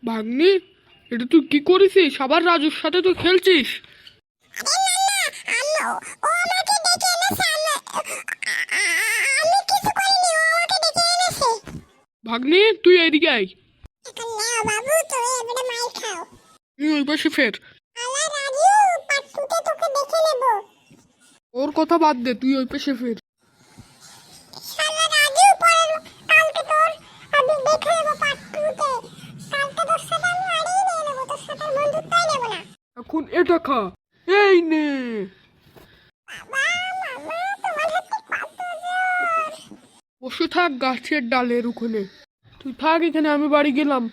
ভাগ্নি, এটা তুই কি করেছিস? আবার রাজুর সাথে তুই খেলছিস? ভাগ্নি, তুই এইদিকে আয়। তুই ওই পাশে ফের। ওর কথা বাদ দে, তুই ওই পাশে ফের। এখন এটা খা। এই নে। বসে থাক গাছের ডালের ওখানে। তুই থাক এখানে, আমি বাড়ি গেলাম।